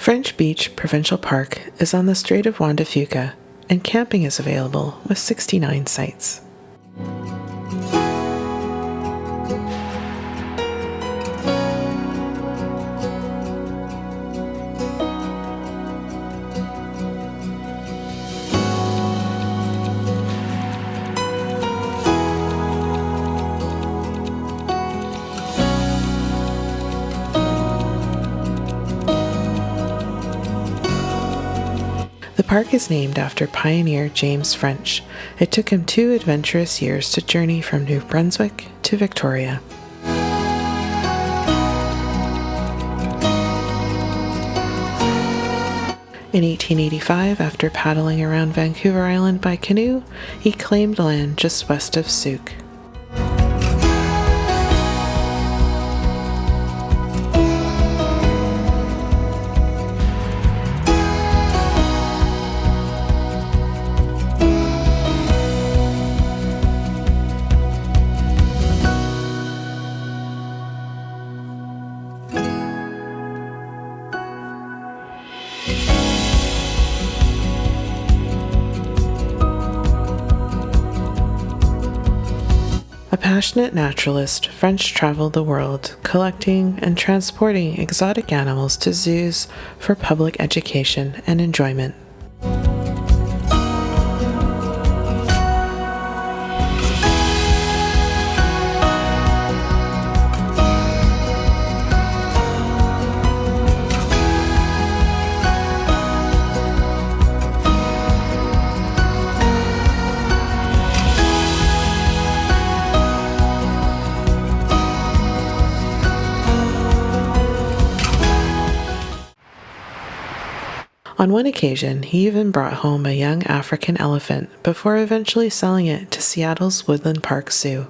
French Beach Provincial Park is on the Strait of Juan de Fuca, and camping is available with 69 sites. The park is named after pioneer James French. It took him 2 adventurous years to journey from New Brunswick to Victoria. In 1885, after paddling around Vancouver Island by canoe, he claimed land just west of Souk. A passionate naturalist, French traveled the world, collecting and transporting exotic animals to zoos for public education and enjoyment. On one occasion, he even brought home a young African elephant before eventually selling it to Seattle's Woodland Park Zoo.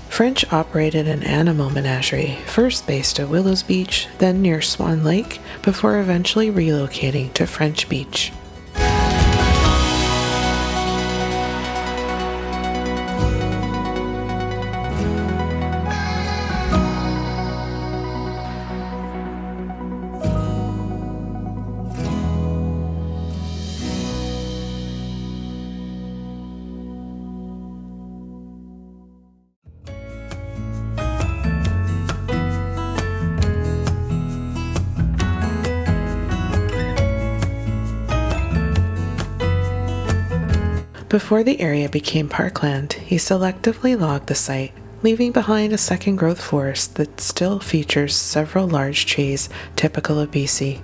French operated an animal menagerie, first based at Willows Beach, then near Swan Lake, before eventually relocating to French Beach. Before the area became parkland, he selectively logged the site, leaving behind a second-growth forest that still features several large trees typical of BC.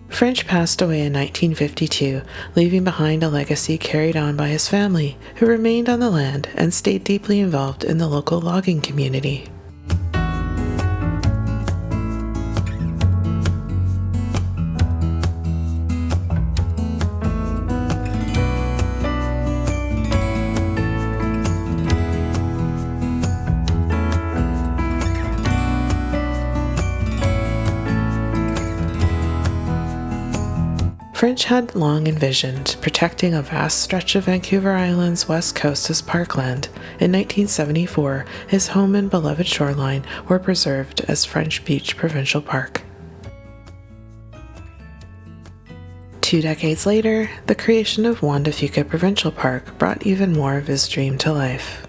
French passed away in 1952, leaving behind a legacy carried on by his family, who remained on the land and stayed deeply involved in the local logging community. French had long envisioned protecting a vast stretch of Vancouver Island's west coast as parkland. In 1974, his home and beloved shoreline were preserved as French Beach Provincial Park. 2 decades later, the creation of Juan de Fuca Provincial Park brought even more of his dream to life.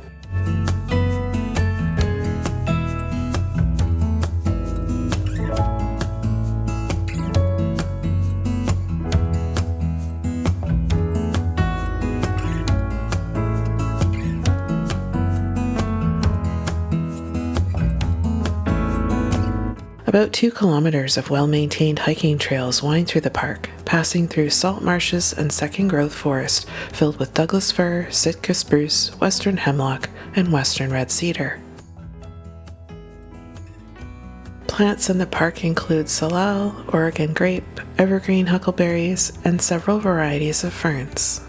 About 2 kilometers of well-maintained hiking trails wind through the park, passing through salt marshes and second-growth forest filled with Douglas fir, Sitka spruce, western hemlock, and western red cedar. Plants in the park include salal, Oregon grape, evergreen huckleberries, and several varieties of ferns.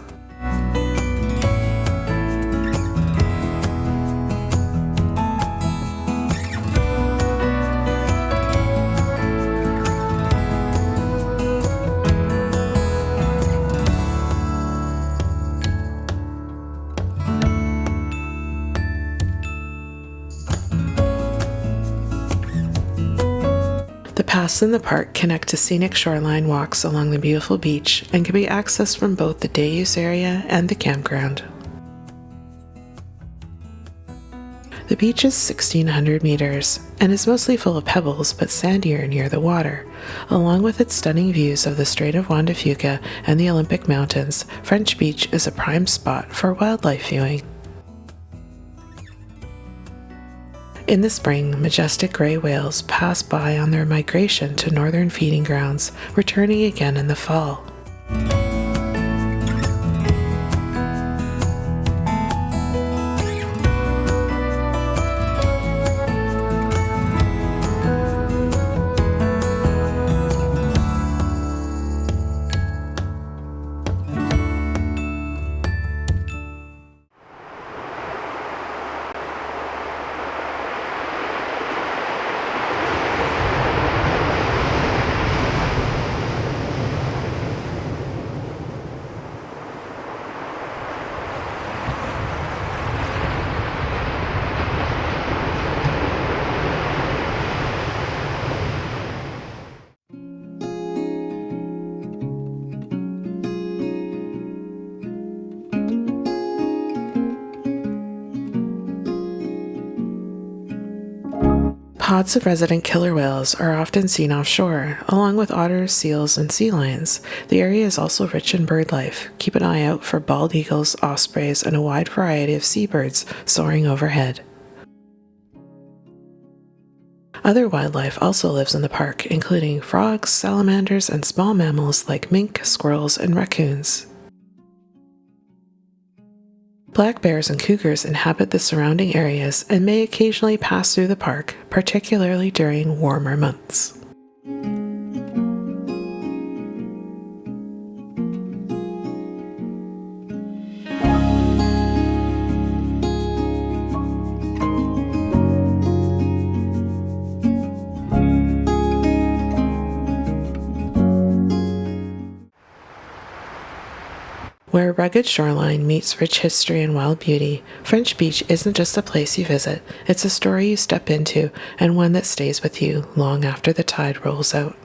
The paths in the park connect to scenic shoreline walks along the beautiful beach and can be accessed from both the day-use area and the campground. The beach is 1,600 meters and is mostly full of pebbles but sandier near the water. Along with its stunning views of the Strait of Juan de Fuca and the Olympic Mountains, French Beach is a prime spot for wildlife viewing. In the spring, majestic gray whales pass by on their migration to northern feeding grounds, returning again in the fall. Pods of resident killer whales are often seen offshore, along with otters, seals, and sea lions. The area is also rich in bird life. Keep an eye out for bald eagles, ospreys, and a wide variety of seabirds soaring overhead. Other wildlife also lives in the park, including frogs, salamanders, and small mammals like mink, squirrels, and raccoons. Black bears and cougars inhabit the surrounding areas and may occasionally pass through the park, particularly during warmer months. Where rugged shoreline meets rich history and wild beauty, French Beach isn't just a place you visit, it's a story you step into and one that stays with you long after the tide rolls out.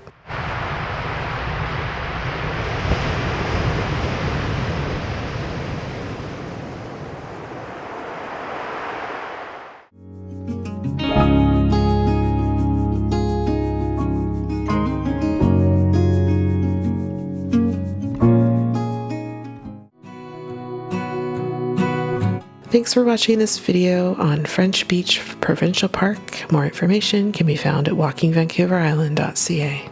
Thanks for watching this video on French Beach Provincial Park. More information can be found at walkingvancouverisland.ca.